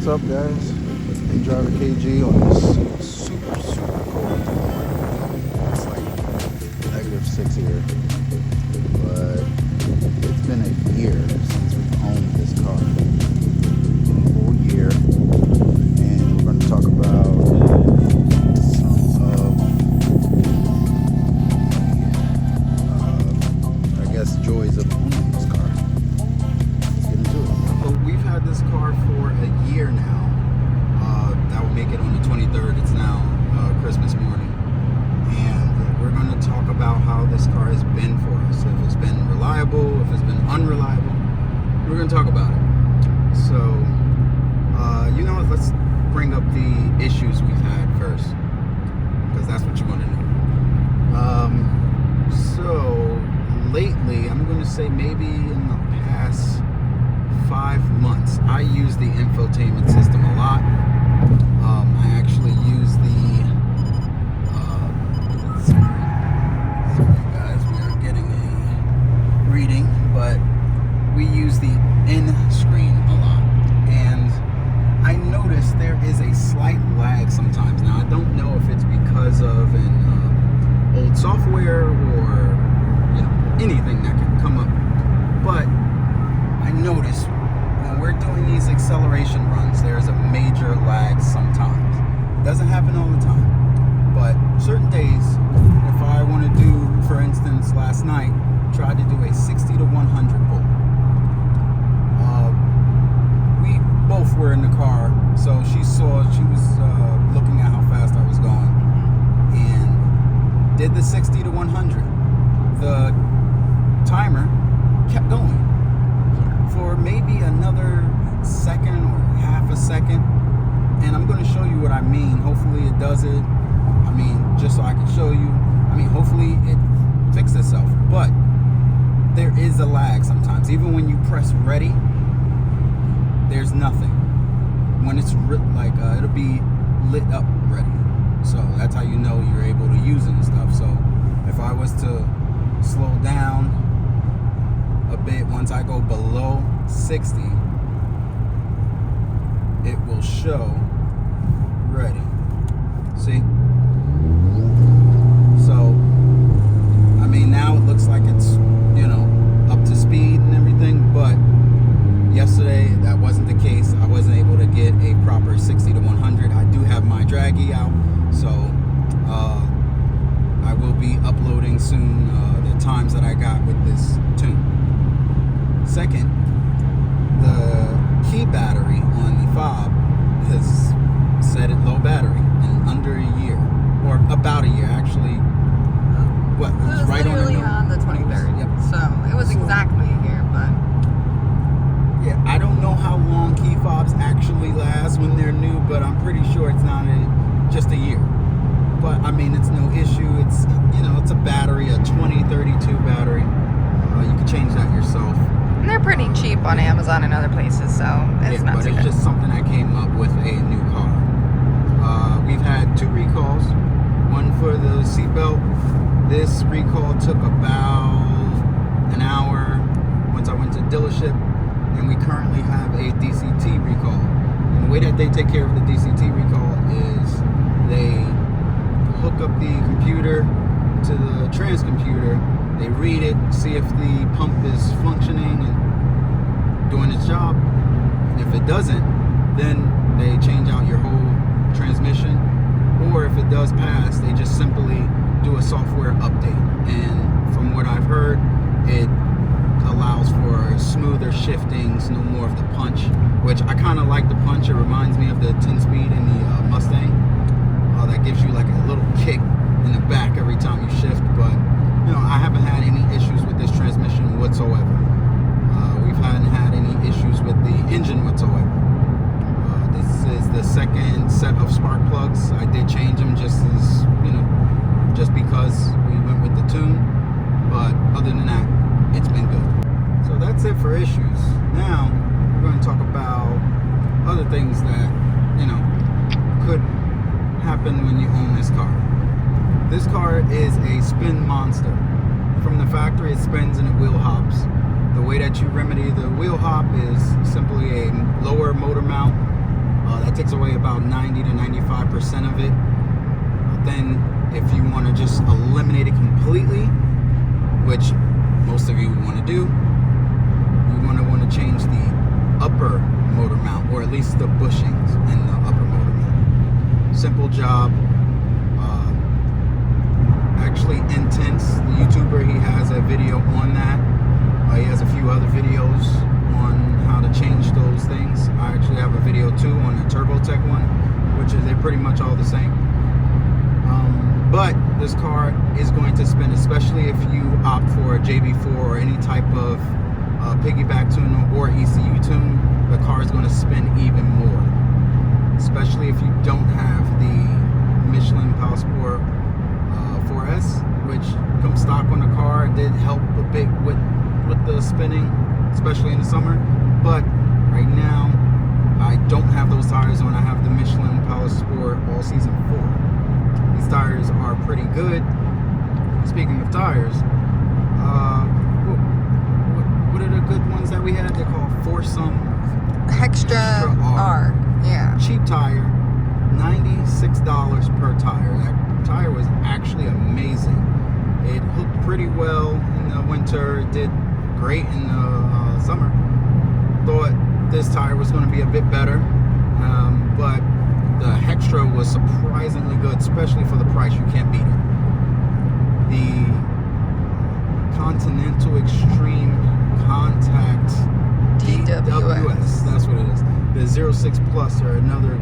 What's up, guys? Driver KG on this super cold morning. It's like -6 here, but it's been a year since we've owned this car. A whole year, and we're going to talk about some of the, I guess, joys of owning this car. Let's get into it. So we've had this car for a year now. That will make it on the 23rd. It's now Christmas morning, and we're going to talk about how this car has been for us. If it's been reliable, if it's been unreliable, we're going to talk about it. So, you know what? Let's bring up the issues we've had first, because that's what you want to know. So lately, I'm going to say maybe in the past 5 months, I use the infotainment system a lot. I actually use the sorry guys, we are getting a reading, but we use the in screen a lot, and I noticed there is a slight lag sometimes. Now I don't know if it's because of an old software or anything that can come up, but I noticed when we're doing these acceleration runs, there's a major lag sometimes. It doesn't happen all the time, but certain days, if I want to do, for instance, last night, tried to do a 60 to 100 pull. We both were in the car, so she was looking at how fast I was going, and did the 60 to 100. The timer kept going for maybe another second or half a second, and I'm going to show you what I mean. Hopefully it does it. I mean, just so I can show you. I mean, hopefully it fixed itself, but there is a lag sometimes. Even when you press ready, there's nothing. When it's it'll be lit up ready, so that's how you know you're able to use it and stuff. So if I was to slow down a bit, once I go below 60, it will show ready. See? So, I mean, now it looks like it's, up to speed and everything, but yesterday that wasn't the case. I wasn't able to get a proper 60 to 100. I do have my draggy out, so I will be uploading soon the times that I got with this tune. Second, the key battery on the fob has set at low battery in under a year, or about a year actually. What? It was right literally on the 23rd. Yep. So it was exactly a year, but yeah, I don't know how long key fobs actually last when they're new, but I'm pretty sure it's not just a year. But I mean, it's no issue. It's it's a battery, a 2032 battery. You can change that yourself. and they're pretty cheap on Amazon and other places, so it's not but too it's good. just something that came up with a new car. We've had 2 recalls. One for the seatbelt. This recall took about an hour once I went to dealership, and we currently have a DCT recall. And the way that they take care of the DCT recall is they hook up the computer to the trans computer, they read it, see if the pump is functioning and doing its job. And if it doesn't, then they change out your whole transmission. Or if it does pass, they just simply do a software update. And from what I've heard, it allows for smoother shiftings, no more of the punch, which I kind of like the punch. It reminds me of the 10-speed in the Mustang. That gives you like a little kick in the back every time you shift. But I haven't had any issues with this transmission whatsoever. We haven't had any issues with the engine whatsoever. This is the second set of spark plugs. I did change them just because we went with the tune. But other than that, it's been good. So that's it for issues. Now we're going to talk about other things that could happen when you own this car. This car is a spin monster. From the factory, it spins and it wheel hops. The way that you remedy the wheel hop is simply a lower motor mount about 90 to 95% of it. But then if you want to just eliminate it completely, which most of you want to do, you want to change the upper motor mount, or at least the bushings in the upper motor mount. Simple job. Actually, Intense, the YouTuber, he has a video on that. He has a few other videos on how to change those things. I actually have a video too on the TurboTech one, which is they're pretty much all the same. But this car is going to spin, especially if you opt for a JB4 or any type of piggyback tune or ECU tune. The car is going to spin even more, especially if you don't have the Michelin Power Sport 4S, which comes stock on the car. It did help a bit with the spinning, especially in the summer. But right now, I don't have those tires on. I have the Michelin Power Sport All Season 4. These tires are pretty good. Speaking of tires, what are the good ones that we had? They're called Foursome Extra R. Yeah. Cheap tire, $96 per tire. That tire was actually amazing. It hooked pretty well in the winter. It did great in the summer. Thought this tire was going to be a bit better, but the Hextra was surprisingly good, especially for the price. You can't beat it. The Continental Extreme Contact DWS, that's what it is. The 06 Plus are another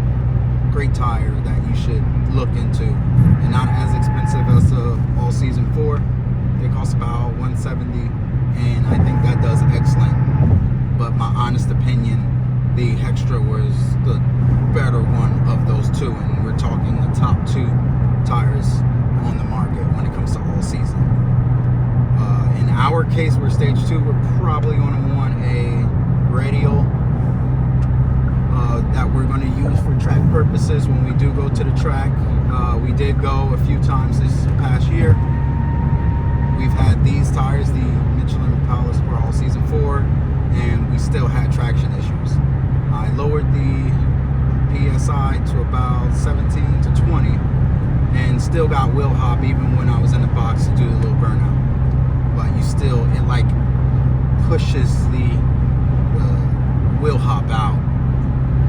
great tire that you should look into, and not as expensive as the All Season 4. They cost about $170, and I think that does excellent. But my honest opinion, the Hextra was the better one of those two, and we're talking the top two tires on the market when it comes to all season. In our case, we're stage 2. We're probably going to want a radial that we're going to use for track purposes when we do go to the track. We did go a few times this past year. We've had these tires, the Michelin Power Sport All Season 4, and we still had traction issues. I lowered the PSI to about 17 to 20 and still got wheel hop even when I was in the box to do the little burnout. But you still, it like pushes the wheel hop out,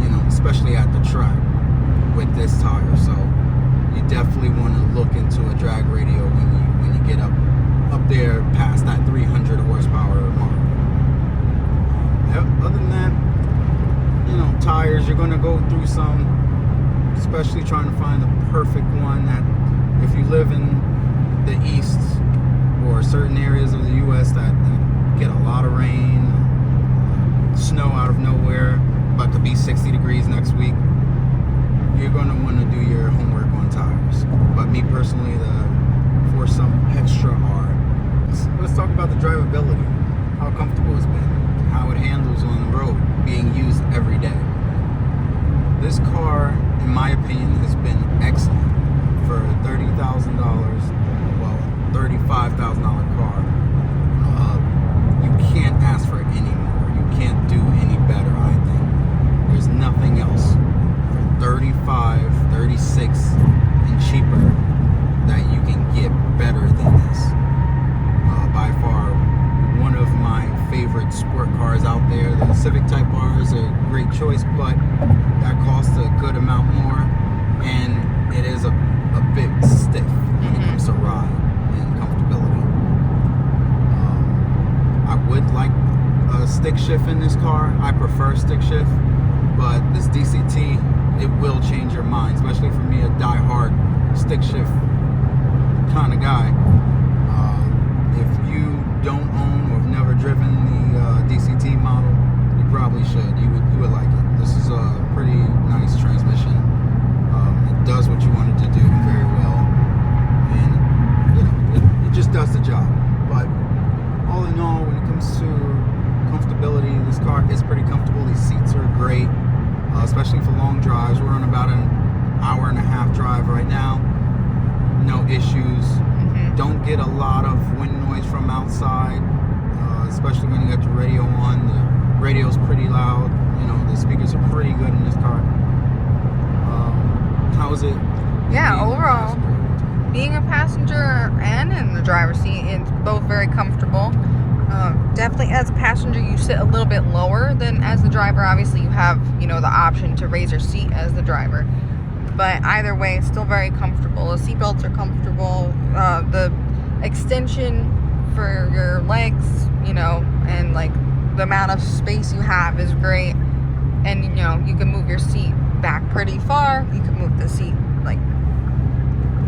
you know, especially at the track with this tire. So you definitely want to look into a drag radio when you get up there past that 300 horsepower mark. Other than that, you know, tires, you're going to go through some, especially trying to find the perfect one that if you live in the east or certain areas of the U.S. that get a lot of rain, snow out of nowhere, about to be 60 degrees next week, you're going to want to do your homework on tires. But me personally, the Foursome Extra R. Let's talk about the drivability, how comfortable it's been, how it handles on the road, being used every day. This car, in my opinion, has been excellent for $30,000, well, $35,000 car. You can't ask for any more. You can't do any better, I think. There's nothing else for 35, 36, and cheaper that you can get better than this. By far, one of my favorite sport cars out there. The Civic Type R is a great choice, but that costs a good amount more, and it is a bit stiff when it comes to ride and comfortability. I would like a stick shift in this car. I prefer stick shift, but this DCT, it will change your mind, especially for me, a die-hard stick shift kind of guy. If you don't own or have never driven the DCT model, you probably should. You would like it. This is a pretty nice transmission. It does what you want it to do very well, and you know, it just does the job. But all in all, when it comes to comfortability, this car is pretty comfortable. These seats are great, especially for long drives. We're on about an hour and a half drive right now. No issues. Don't get a lot of wind noise from outside, especially when you got your radio on. The radio's pretty loud. You know, the speakers are pretty good in this car. passenger and in the driver's seat. It's both very comfortable. Definitely as a passenger, you sit a little bit lower than as the driver. Obviously, you have, the option to raise your seat as the driver. But either way, it's still very comfortable. The seatbelts are comfortable. The extension for your legs, and like the amount of space you have is great. And, you can move your seat back pretty far. You can move the seat, like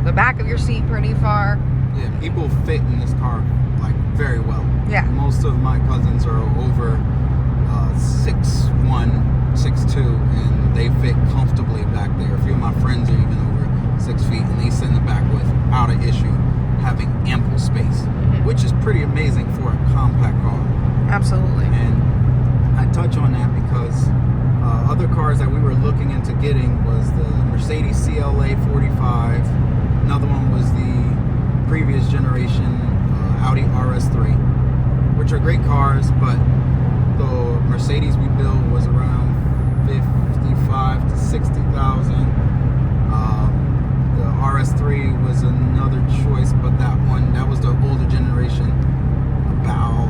the back of your seat pretty far. Yeah, people fit in this car like very well. Yeah. Most of my cousins are over 6'1", 6'2", and they fit comfortably back there. A few of my friends are even over 6 feet, and they sit in the back without an issue, having ample space, which is pretty amazing for a compact car. Absolutely. And I touch on that because other cars that we were looking into getting was the Mercedes CLA 45. Another one was the previous generation Audi RS3, which are great cars, but the Mercedes we built was around 55 to 60,000. The RS3 was another choice, but that was the older generation, about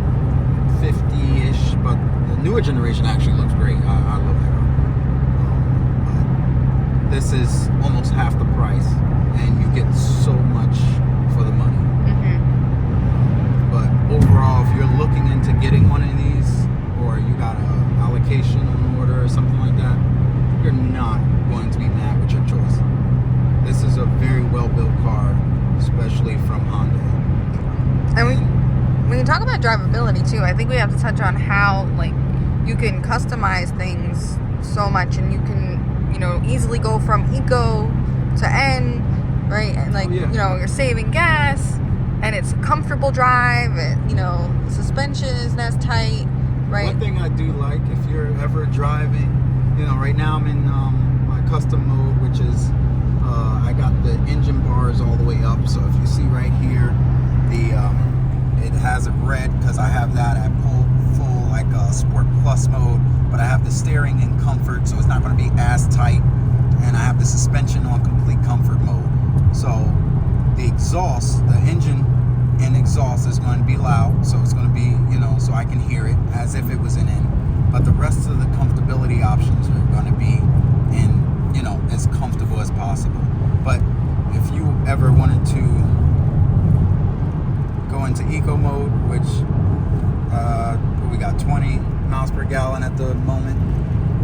50-ish, but the newer generation actually looks great. I love that car. But this is almost half the price, and you get so much for the money. But overall, if you're looking into getting one of these, or you got an allocation on order or something like that, you're not going to be mad with your choice. This is a very well-built car, especially from Honda. And when you talk about drivability too, I think we have to touch on how you can customize things so much, and you can easily go from eco to N, right? And you're saving gas, and it's a comfortable drive, and suspension is nice tight, right? One thing I do like, if you're ever driving, right now I'm in my custom mode, which is I got the engine bars all the way up. So if you see right here, it has it red because I have that at full like Sport Plus mode, but I have the steering in comfort, so it's not going to be as tight, and I have the suspension on complete comfort mode. So the exhaust, the engine and exhaust is going to be loud, so it's going to be, so I can hear it as if it was an N. But the rest of the comfortability options are going to be in, as comfortable as possible. But if you ever wanted to go into eco mode, which we got 20 miles per gallon at the moment.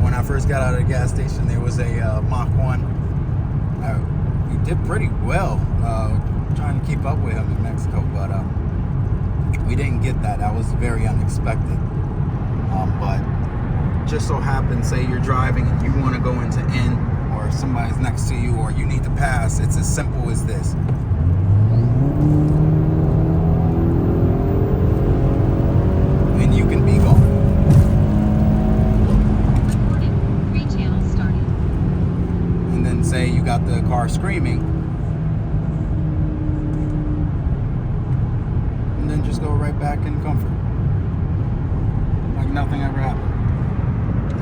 When I first got out of the gas station, there was a Mach 1. We did pretty well trying to keep up with him in Mexico, but we didn't get that. That was very unexpected. But just so happens, say you're driving and you want to go into N, or somebody's next to you, or you need to pass, it's as simple as this. And you can be gone. Retail started. And then say you got the car screaming, and then just go right back in comfort, like nothing ever happened.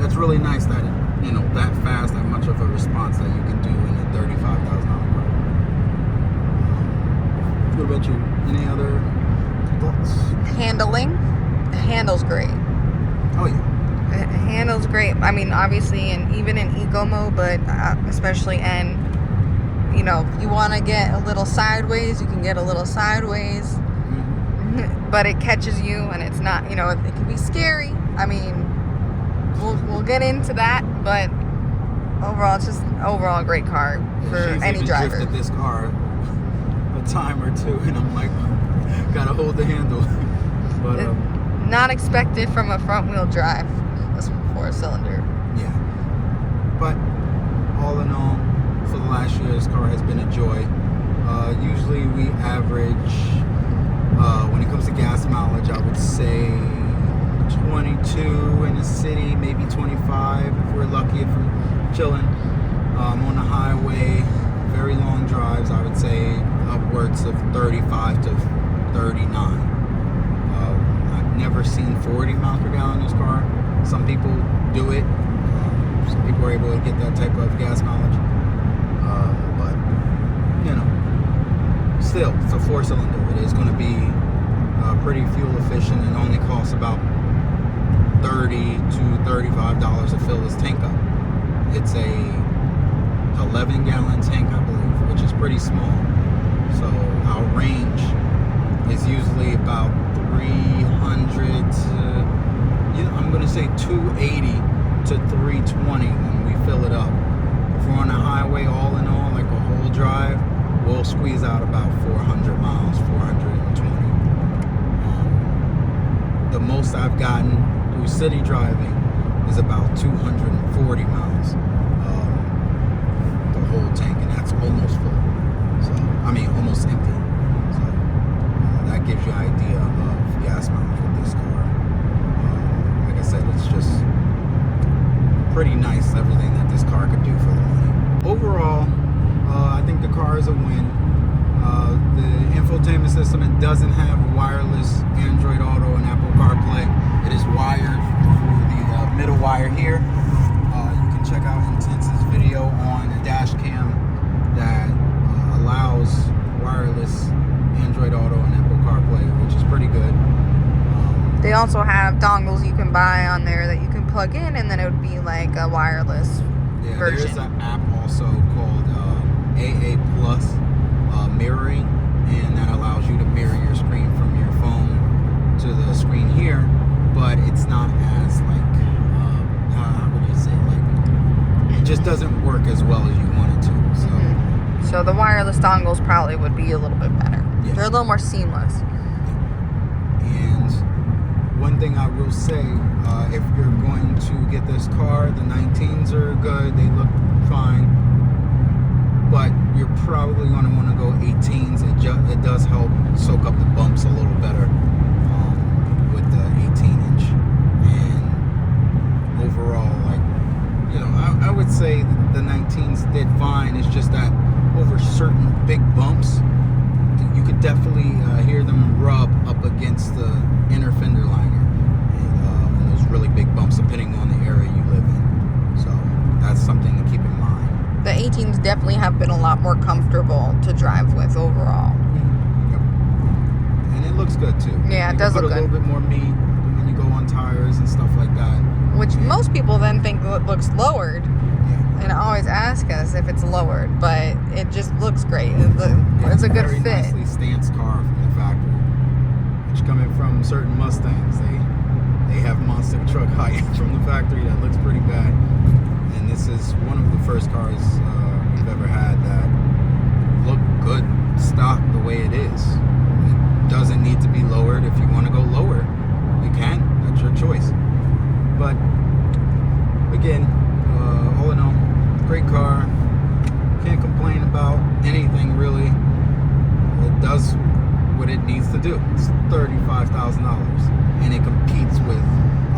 That's really nice that that fast, that much of a response that you can do in a $35,000 car. What about you? Any other thoughts? Handling. The handle's great. Oh yeah. It handles great. I mean, obviously, and even in eco mode, but especially in, you want to get a little sideways, you can get a little sideways, but it catches you, and it's not, it can be scary. I mean, we'll get into that, but overall, it's just overall a great car for any driver. She's even drifted this car a time or two, and I'm like, gotta hold the handle. But not expected from a front-wheel drive. This 4-cylinder. Yeah. But all in all, for the last year, this car has been a joy. Usually we average, when it comes to gas mileage, I would say 22 in the city, maybe 25 if we're lucky, if we're chilling. On the highway, very long drives, I would say upwards of 35 to 39. I've never seen 40 miles per gallon in this car. Some people do it. Some people are able to get that type of gas mileage. But, still, it's a 4-cylinder. It is going to be pretty fuel efficient and only costs about $30 to $35 to fill this tank up. It's a 11-gallon tank, I believe, which is pretty small. So our range is usually about 300 to, I'm going to say 280 to 320 when we fill it up. If we're on a highway, all in all, like a whole drive, we'll squeeze out about 400 miles, 420. The most I've gotten through city driving is about 240 miles. The whole tank, and that's almost full. So, almost empty. So, that gives you an idea of gas mileage with this car. Like I said, it's just pretty nice, everything that this car could do for the money. Overall, I think the car is a win. The infotainment system, it doesn't have wireless Android Auto and Apple CarPlay. It is wired through the middle wire here. You can check out Intense's video on a dash cam that allows wireless Android Auto and Apple CarPlay, which is pretty good. They also have dongles you can buy on there that you can plug in, and then it would be like a wireless version. There's an app also called AA Plus mirroring, and that allows you to mirror your screen from your phone to the screen here, but it's not as like, how would you say, like, it just doesn't work as well as you want it to. So, So the wireless dongles probably would be a little bit better. Yes. They're a little more seamless. And one thing I will say, if you're going to get this car, the 19s are good, they look fine, but you're probably going to want to go 18s. It does help soak up the bumps a little better with the 18-inch. And overall, like, I would say the 19s did fine. It's just that over certain big bumps, you could definitely hear them rub up against the inner fender liner and those really big bumps, depending on the area you live in. So that's something to keep in mind. The 18s definitely have been a lot more comfortable to drive with overall. Yep. And it looks good too. Yeah, it you does can put look a good. little bit more meat when you go on tires and stuff like that. Which most people then think it looks lowered, Yeah. and always ask us if it's lowered, but it just looks great. It's a good very fit. Nicely stanced car from the factory. Which, coming from certain Mustangs, they have monster truck height from the factory that looks pretty bad. And this is one of the first cars we've ever had that look good stock the way it is. It doesn't need to be lowered. If you want to go lower, you can. That's your choice. But again, all in all, great car. Can't complain about anything really. It does what it needs to do. It's $35,000, and it competes with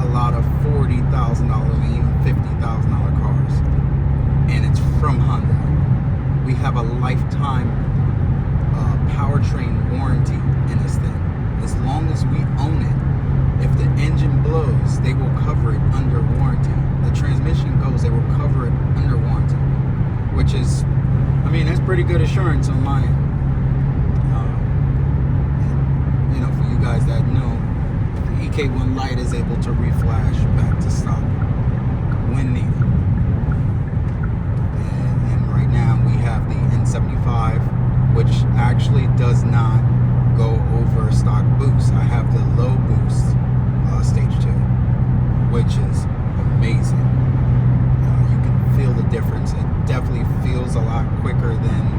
a lot of $40,000 and even $50,000 cars, and it's from Honda. We have a lifetime powertrain warranty in this thing. As long as we own it, if the engine blows, they will cover it under warranty. The transmission goes, they will cover it under warranty, which is, that's pretty good assurance on my end. For you guys that know, the EK1 Lite is able to reflash back to stock when needed. And right now we have the N75, which actually does not go over stock boost. I have the low boost stage 2, which is amazing. You can feel the difference. It definitely feels a lot quicker than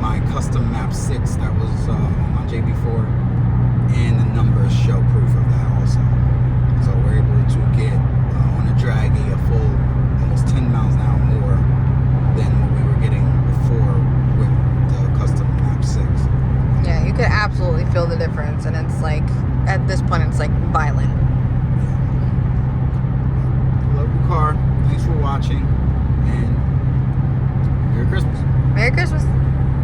my custom map 6 that was on my JB4, and the numbers show proof of that also. So we're able to get on a draggy a full almost 10 miles an hour more than what we were getting before with the custom map 6. Yeah, you could absolutely feel the difference, and it's like, at this point, it's like violent. Yeah. Love the car. Thanks for watching, and Merry Christmas. Merry Christmas.